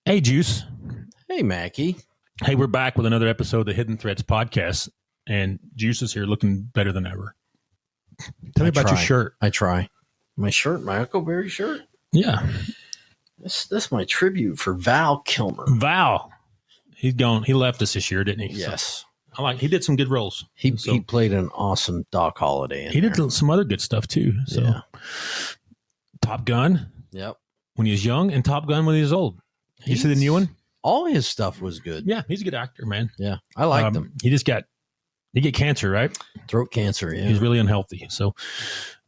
Hey, Juice. Hey, Macky. Hey, we're back with another episode of the Hidden Threads podcast, and Juice is here looking better than ever. Tell me about your shirt. I try. My shirt, my Huckleberry shirt? Yeah. That's my tribute for Val Kilmer. Val. He's gone. He left us this year, didn't he? Yes. So, he did some good roles. He played an awesome Doc Holliday. He did some other good stuff, too. So, yeah. Top Gun. Yep. When he was young, and Top Gun when he was old. You see the new one? All his stuff was good. Yeah, he's a good actor, man. Yeah, I liked him. He get cancer, right? Throat cancer, yeah. He's really unhealthy. So,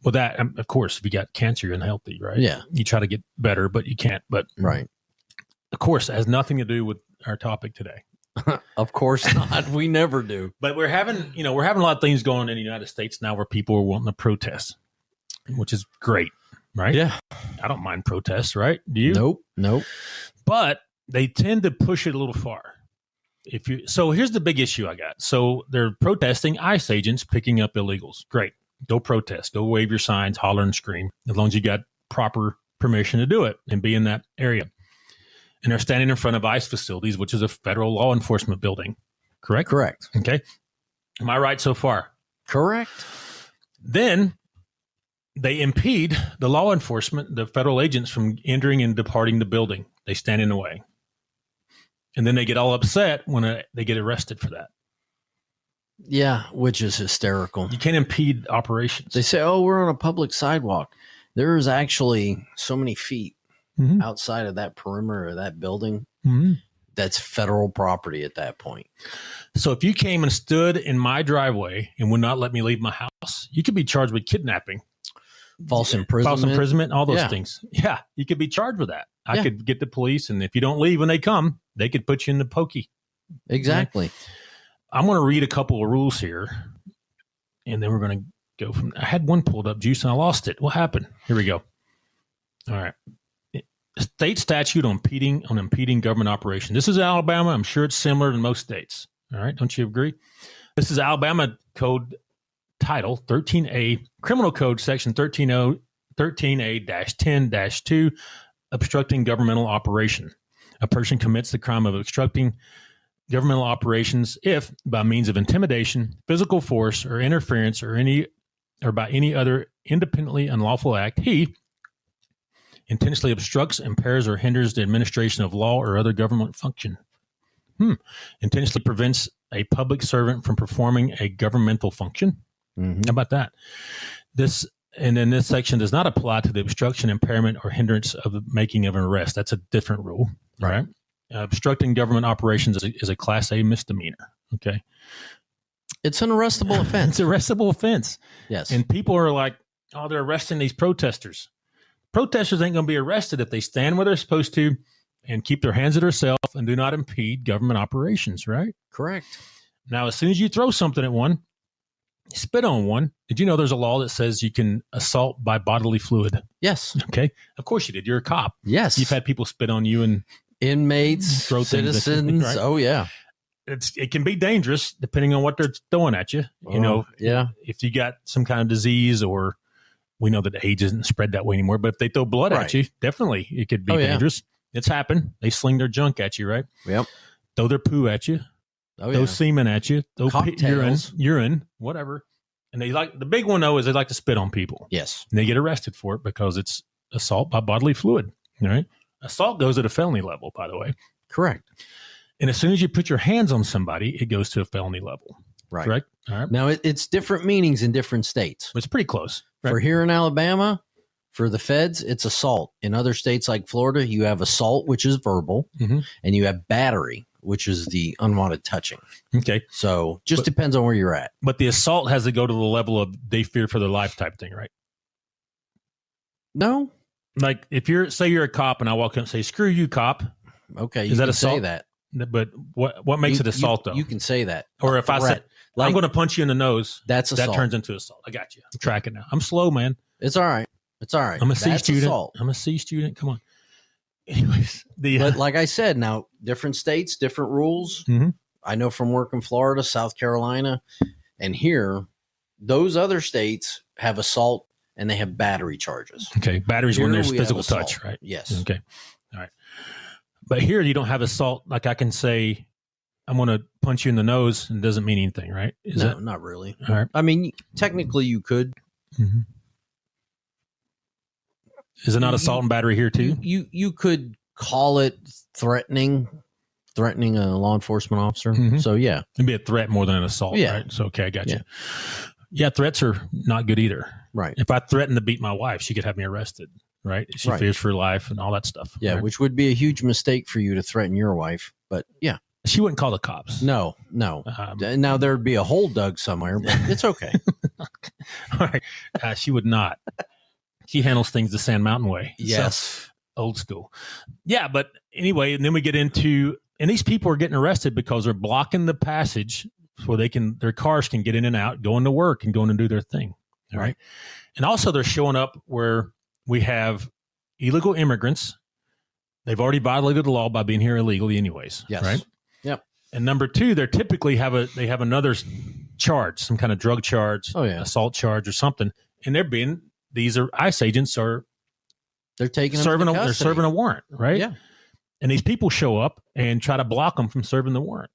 with that, of course, if you got cancer, you're unhealthy, right? Yeah. You try to get better, but you can't. But right. Of course, it has nothing to do with our topic today. Of course not. We never do. But we're having a lot of things going on in the United States now where people are wanting to protest, which is great, right? Yeah. I don't mind protests, right? Do you? Nope. But they tend to push it a little far. So here's the big issue I got. So they're protesting ICE agents picking up illegals. Great. Go protest. Go wave your signs, holler and scream, as long as you got proper permission to do it and be in that area. And they're standing in front of ICE facilities, which is a federal law enforcement building. Correct? Correct. Okay. Am I right so far? Correct. Then they impede the law enforcement, the federal agents, from entering and departing the building. They stand in the way. And then they get all upset when they get arrested for that. Yeah, which is hysterical. You can't impede operations. They say, oh, we're on a public sidewalk. There is actually so many feet outside of that perimeter of that building. That's federal property at that point. So if you came and stood in my driveway and would not let me leave my house, you could be charged with kidnapping. False imprisonment, all those things. Yeah, you could be charged with that. I could get the police, and if you don't leave when they come, they could put you in the pokey. Exactly. Right? I'm going to read a couple of rules here, and then we're going to go from. I had one pulled up, Juice, and I lost it. What happened? Here we go. All right. State statute on impeding government operation. This is Alabama. I'm sure it's similar to most states. All right. Don't you agree? This is Alabama Code Title 13A, Criminal Code Section 13A-10-2, obstructing governmental operation. A person commits the crime of obstructing governmental operations if, by means of intimidation, physical force, or interference, or by any other independently unlawful act, he intentionally obstructs, impairs, or hinders the administration of law or other government function. Intentionally prevents a public servant from performing a governmental function. How about that? This section does not apply to the obstruction, impairment, or hindrance of the making of an arrest. That's a different rule, right? Obstructing government operations is a Class A misdemeanor. Okay, it's an arrestable offense. It's an arrestable offense. Yes, and people are like, "Oh, they're arresting these protesters." Protesters ain't going to be arrested if they stand where they're supposed to and keep their hands to themselves and do not impede government operations. Right? Correct. Now, as soon as you throw something at one, spit on one. Did you know there's a law that says you can assault by bodily fluid? Yes. Okay. Of course you did. You're a cop. Yes. You've had people spit on you and inmates, throw citizens. Right? Oh yeah. It can be dangerous depending on what they're throwing at you. You know, if you got some kind of disease, or we know that AIDS isn't spread that way anymore, but if they throw blood at you, definitely it could be dangerous. It's happened. They sling their junk at you, right? Yep. Throw their poo at you. Throw semen at you. Throw urine, whatever. And the big one though is they like to spit on people. Yes. And they get arrested for it because it's assault by bodily fluid. Right? Assault goes at a felony level, by the way. Correct. And as soon as you put your hands on somebody, it goes to a felony level. Right. Correct? All right. Now it's different meanings in different states. It's pretty close. Right? For here in Alabama, for the feds, it's assault. In other states like Florida, you have assault, which is verbal, and you have battery, which is the unwanted touching. Okay. So depends on where you're at. But the assault has to go to the level of they fear for their life type thing, right? No. Like if you're a cop and I walk up and say, "Screw you, cop." Okay. Is that assault? Say that. But what makes it assault though? You can say that. Or if I say, I'm going to punch you in the nose, that's assault. That turns into assault. I got you. I'm tracking now. I'm slow, man. It's all right. It's all right. I'm a C student. Assault. I'm a C student. Come on. Anyways, but like I said, now different states, different rules. I know from work in Florida, South Carolina, and here, those other states have assault and they have battery charges. Okay, batteries when there's physical touch, right? Yes. Okay. All right. But here you don't have assault. Like I can say, I'm going to punch you in the nose and it doesn't mean anything, right? No, not really. All right. I mean, technically you could. Mm-hmm. Is it not assault and battery here too? You could call it threatening a law enforcement officer. Mm-hmm. So yeah, it'd be a threat more than an assault. Yeah. Right. So okay, I got you. Yeah, threats are not good either. Right. If I threatened to beat my wife, she could have me arrested. Right. She fears for her life and all that stuff. Yeah, right? Which would be a huge mistake for you to threaten your wife. But yeah, she wouldn't call the cops. No. Now there'd be a hole dug somewhere, but it's okay. All right. She would not. She handles things the Sand Mountain way. Yes. So, old school. Yeah. But anyway, and then we get into, and these people are getting arrested because they're blocking the passage so their cars can get in and out, going to work and going to do their thing. All right. And also they're showing up where we have illegal immigrants. They've already violated the law by being here illegally anyways. Yes. Right. Yep. And number two, they typically have another charge, some kind of drug charge, assault charge or something. And these are ICE agents they're taking serving a warrant. Right. Yeah. And these people show up and try to block them from serving the warrant.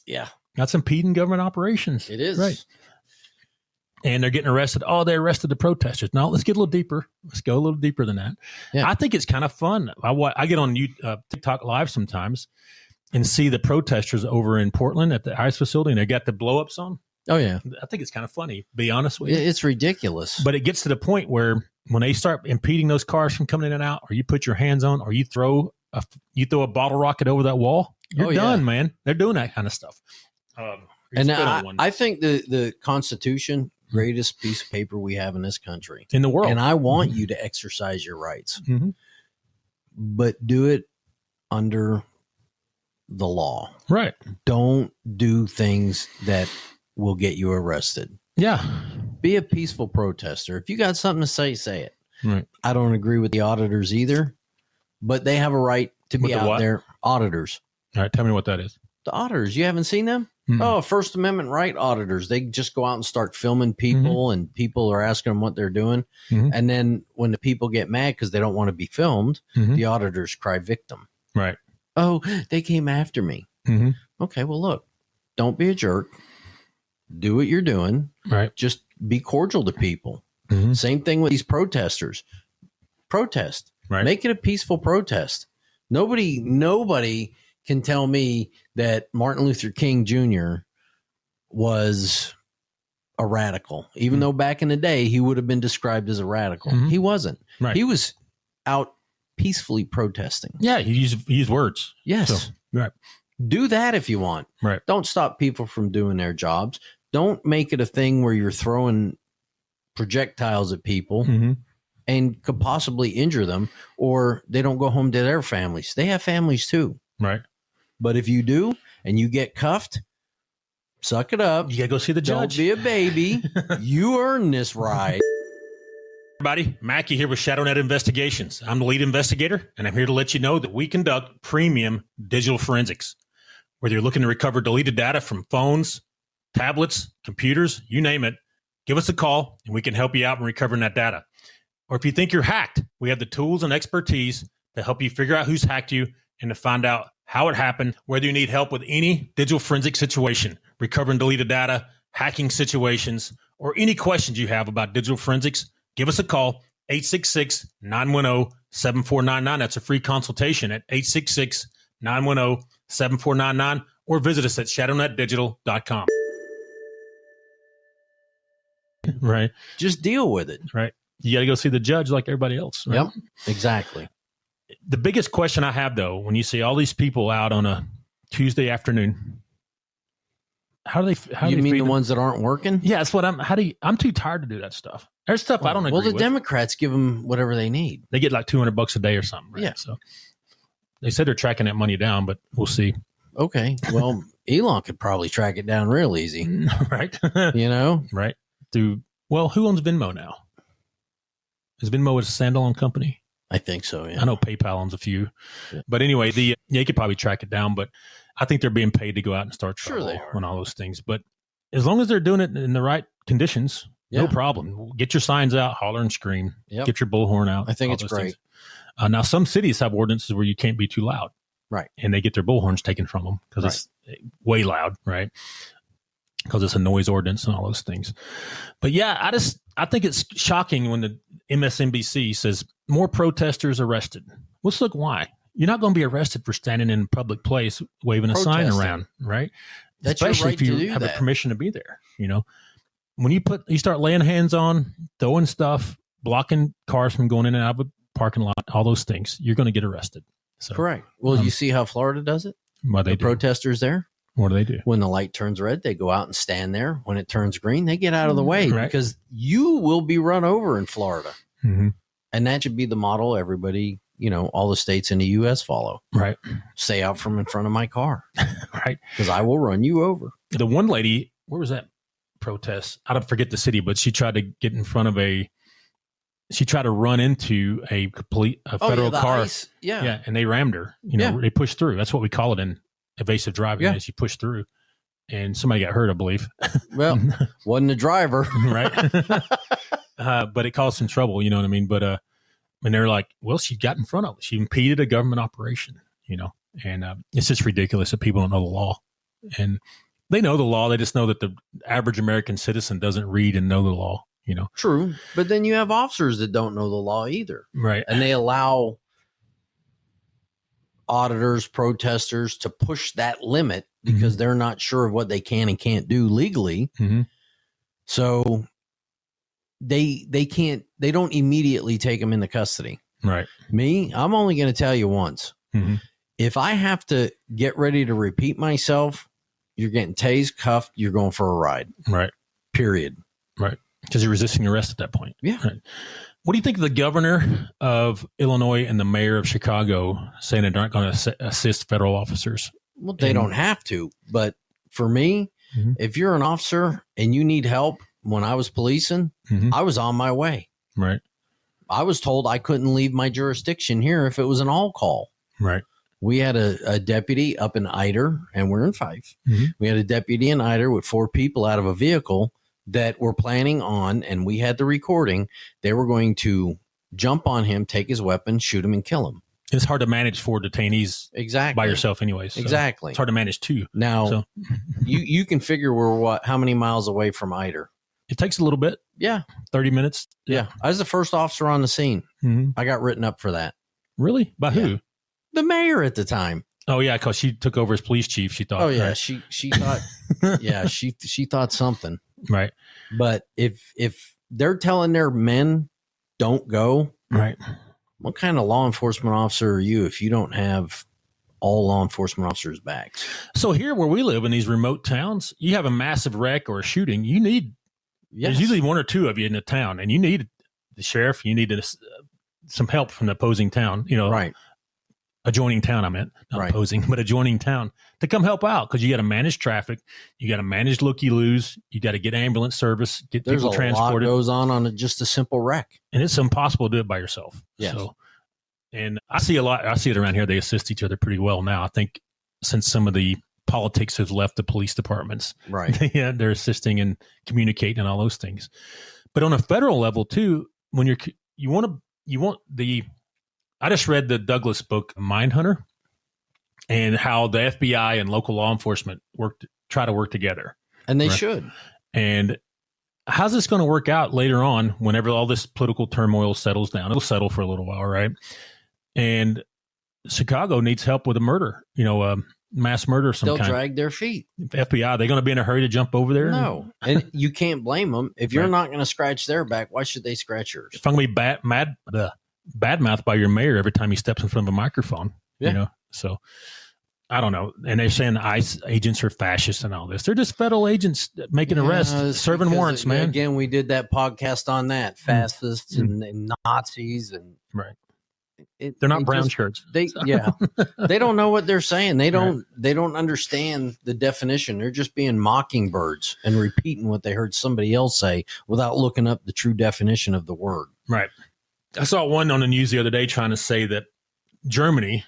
Yeah. That's impeding government operations. It is. Right. And they're getting arrested. Oh, they arrested the protesters. No, let's get a little deeper. Let's go a little deeper than that. Yeah. I think it's kind of fun. I get on TikTok Live sometimes and see the protesters over in Portland at the ICE facility, and they got the blow-ups on. Oh, yeah. I think it's kind of funny, to be honest with you. It's ridiculous. But it gets to the point where when they start impeding those cars from coming in and out, or you put your hands on, or you throw a bottle rocket over that wall, you're done, man. They're doing that kind of stuff. And I think the Constitution, greatest piece of paper we have in this country. In the world. And I want you to exercise your rights. Mm-hmm. But do it under the law. Right. Don't do things that will get you arrested. Yeah. Be a peaceful protester. If you got something to say, say it. Right. I don't agree with the auditors either, but they have a right to be out there. Auditors. All right. Tell me what that is. The auditors. You haven't seen them? Mm-hmm. Oh, First Amendment right auditors. They just go out and start filming people, and people are asking them what they're doing. Mm-hmm. And then when the people get mad because they don't want to be filmed, the auditors cry victim. Right. Oh, they came after me. Mm-hmm. Okay, well, look, don't be a jerk. Do what you're doing. Right. Just be cordial to people. Mm-hmm. Same thing with these protesters. Protest. Right. Make it a peaceful protest. Nobody can tell me that Martin Luther King Jr. was a radical, even though back in the day he would have been described as a radical. Mm-hmm. He wasn't. Right. He was out peacefully protesting. Yeah, he used words. Yes. So, right. Do that if you want. Right. Don't stop people from doing their jobs. Don't make it a thing where you're throwing projectiles at people and could possibly injure them, or they don't go home to their families. They have families too. Right. But if you do and you get cuffed, suck it up. You got to go see the judge. Don't be a baby. You earn this ride. Everybody, Macky here with ShadowNet Investigations. I'm the lead investigator, and I'm here to let you know that we conduct premium digital forensics. Whether you're looking to recover deleted data from phones, tablets, computers, you name it, give us a call, and we can help you out in recovering that data. Or if you think you're hacked, we have the tools and expertise to help you figure out who's hacked you and to find out how it happened, whether you need help with any digital forensic situation, recovering deleted data, hacking situations, or any questions you have about digital forensics, give us a call, 866-910-7499. That's a free consultation at 866-910-7499, or visit us at shadownetdigital.com. Right. Just deal with it. Right. You got to go see the judge like everybody else. Right? Yep, exactly. The biggest question I have, though, when you see all these people out on a Tuesday afternoon, how do they? You mean the ones that aren't working? Yeah, that's what I'm too tired to do that stuff. There's stuff I don't agree with. Well, the Democrats give them whatever they need. They get like $200 a day or something. Right? Yeah. So they said they're tracking that money down, but we'll see. Okay. Well, Elon could probably track it down real easy. Right. You know? Right. Who owns Venmo now? Is Venmo a standalone company? I think so, yeah. I know PayPal owns a few. Yeah. But anyway, you could probably track it down, but I think they're being paid to go out and start trouble on all those things. But as long as they're doing it in the right conditions, no problem. Get your signs out, holler and scream. Get your bullhorn out. I think it's great. Now, some cities have ordinances where you can't be too loud. Right. And they get their bullhorns taken from them because it's way loud, right? Because it's a noise ordinance and all those things. But yeah, I think it's shocking when the MSNBC says more protesters arrested. Let's look why. You're not going to be arrested for standing in a public place waving a sign around, right? That's especially right if you have a permission to be there. You know, when you start laying hands on, throwing stuff, blocking cars from going in and out of a parking lot, all those things, you're going to get arrested. So, correct. Well, you see how Florida does it? The protesters there. What do they do? When the light turns red, they go out and stand there. When it turns green, they get out of the way because you will be run over in Florida. Mm-hmm. And that should be the model everybody, all the states in the U.S. follow. Right. Stay out from in front of my car. Right. Because I will run you over. The one lady, where was that protest? I don't forget the city, but she tried to get in front of she tried to run into a federal car. ICE. Yeah. Yeah. And they rammed her. They pushed through. That's what we call it in evasive driving. Yeah. Is you push through. And somebody got hurt, I believe. Well, wasn't the driver. Right. But it caused some trouble, you know what I mean? But and they're like, well, she got in front of it. She impeded a government operation, and it's just ridiculous that people don't know the law. And they know the law. They just know that the average American citizen doesn't read and know the law, True. But then you have officers that don't know the law either. Right. And they allow auditors, protesters to push that limit because they're not sure of what they can and can't do legally. Mm-hmm. So they don't immediately take them into custody. Right. Me, I'm only going to tell you once. Mm-hmm. If I have to get ready to repeat myself, you're getting tased, cuffed, you're going for a ride. Right. Period. Right. Because you're resisting arrest at that point. Yeah. Right. What do you think of the governor of Illinois and the mayor of Chicago saying they're not going to assist federal officers? Well, they don't have to. But for me, if you're an officer and you need help, when I was policing, I was on my way. Right. I was told I couldn't leave my jurisdiction here if it was an all call. Right. We had a deputy up in Eider, and we're in Fife. Mm-hmm. We had a deputy in Eider with 4 people out of a vehicle that were planning on, and we had the recording, they were going to jump on him, take his weapon, shoot him, and kill him. It's hard to manage 4 detainees by yourself anyways. So exactly. It's hard to manage 2. Now, you can figure we're how many miles away from Eider? It takes a little bit. Yeah. 30 minutes. Yeah. I was the first officer on the scene. Mm-hmm. I got written up for that. Really? By who? The mayor at the time. Oh, yeah, because she took over as police chief, she thought. Oh, yeah. Right? She thought, she thought something. Right. But if they're telling their men don't go, right? What kind of law enforcement officer are you if you don't have all law enforcement officers' backs? So here where we live in these remote towns, you have a massive wreck or a shooting, you need there's usually 1 or 2 of you in the town, and you need the sheriff, you need some help from the opposing town, right? Adjoining town, I meant, not opposing, but adjoining town to come help out because you got to manage traffic, you got to manage looky-loos, you got to get ambulance service, get people transported. There's a lot goes on just a simple wreck. And it's impossible to do it by yourself. Yes. So, and I see it around here. They assist each other pretty well now. I think since some of the politics have left the police departments, right? They're assisting and communicating and all those things. But on a federal level too, when I just read the Douglas book, Mindhunter, and how the FBI and local law enforcement try to work together. And they should. And how's this going to work out later on whenever all this political turmoil settles down? It'll settle for a little while, right? And Chicago needs help with a murder, mass murder of some kind. They'll drag their feet. FBI, they're going to be in a hurry to jump over there? No. And you can't blame them. If you're not going to scratch their back, why should they scratch yours? If I'm going to be badmouthed by your mayor every time he steps in front of a microphone, so I don't know. And they're saying ICE agents are fascists and all this. They're just federal agents making arrests, serving warrants, man. Again, we did that podcast on that, fascists and Nazis. And right. They're not brown shirts. They don't know what they're saying. They don't understand the definition. They're just being mockingbirds and repeating what they heard somebody else say without looking up the true definition of the word. Right. I saw one on the news the other day trying to say that Germany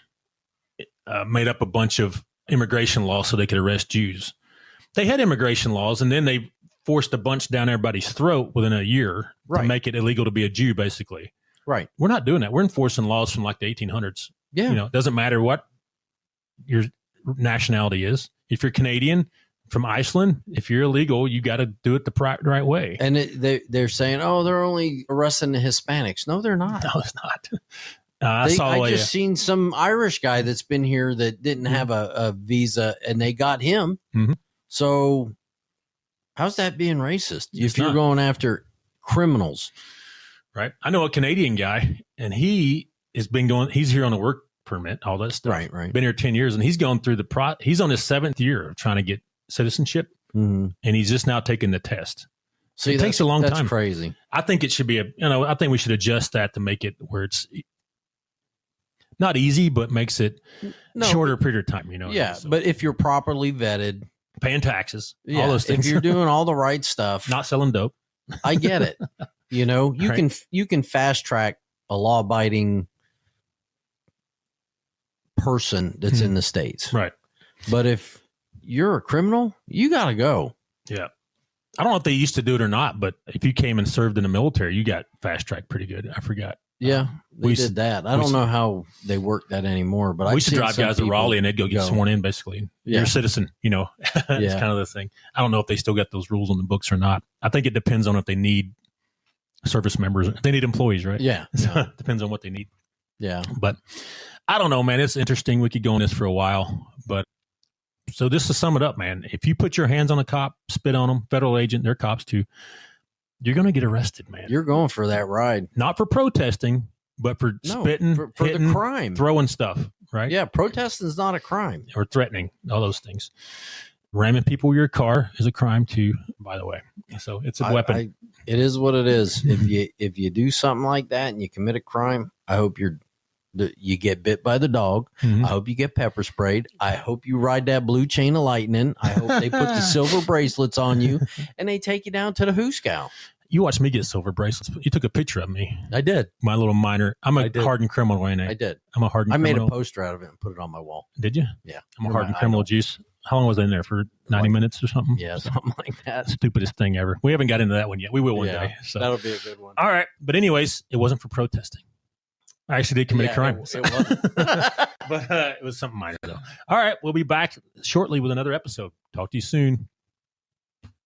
made up a bunch of immigration laws so they could arrest Jews. They had immigration laws, and then they forced a bunch down everybody's throat within a year to make it illegal to be a Jew, basically. Right. We're not doing that. We're enforcing laws from like the 1800s. Yeah. It doesn't matter what your nationality is. If you're Canadian from Iceland, if you're illegal, you got to do it the right way. And they're saying, oh, they're only arresting the Hispanics. No, they're not. No, it's not. I just seen some Irish guy that's been here that didn't have a visa, and they got him. Mm-hmm. So how's that being racist? If you're going after criminals. Right. I know a Canadian guy, and he's here on a work permit, all that stuff. Right. Been here 10 years, and he's going through he's on his 7th year of trying to get citizenship, and he's just now taking the test. See, it takes a long time. That's crazy. I think it should be I think we should adjust that to make it where it's not easy, but makes it shorter period of time, Yeah, but if you're properly vetted, paying taxes, all those things. If you're doing all the right stuff, not selling dope. I get it. You can fast track a law abiding person that's in the States. Right. But if you're a criminal, you got to go. Yeah. I don't know if they used to do it or not, but if you came and served in the military, you got fast tracked pretty good. I forgot. Yeah, they did that. I don't know how they work that anymore, but we used to drive guys to Raleigh and they'd go get sworn in, basically. You're a citizen, It's kind of the thing. I don't know if they still got those rules on the books or not. I think it depends on if they need service members. They need employees, right? Yeah. So it depends on what they need. Yeah. But I don't know, man. It's interesting. We could go on this for a while. But so just to sum it up, man, if you put your hands on a cop, spit on them, federal agent, they're cops too, you're going to get arrested, man. You're going for that ride. Not for protesting, but for spitting, for hitting, the crime. Throwing stuff, right? Yeah, protesting is not a crime. Or threatening, all those things. Ramming people with your car is a crime too, by the way. So it's a weapon. It is what it is. If you do something like that and you commit a crime, I hope you get bit by the dog. Mm-hmm. I hope you get pepper sprayed. I hope you ride that blue chain of lightning. I hope they put the silver bracelets on you and they take you down to the Hooskow. You watched me get silver bracelets. You took a picture of me. I did. My little minor. I'm a hardened criminal, ain't I? I did. I'm a hardened criminal. I made a poster out of it and put it on my wall. Did you? Yeah. I'm a hardened criminal, Jus. How long was I in there? For 90 minutes or something? Yeah, something like that. Stupidest thing ever. We haven't got into that one yet. We will one day. So. That'll be a good one. All right. But anyways, it wasn't for protesting. I actually did commit a crime. It wasn't. But it was something minor, though. All right. We'll be back shortly with another episode. Talk to you soon.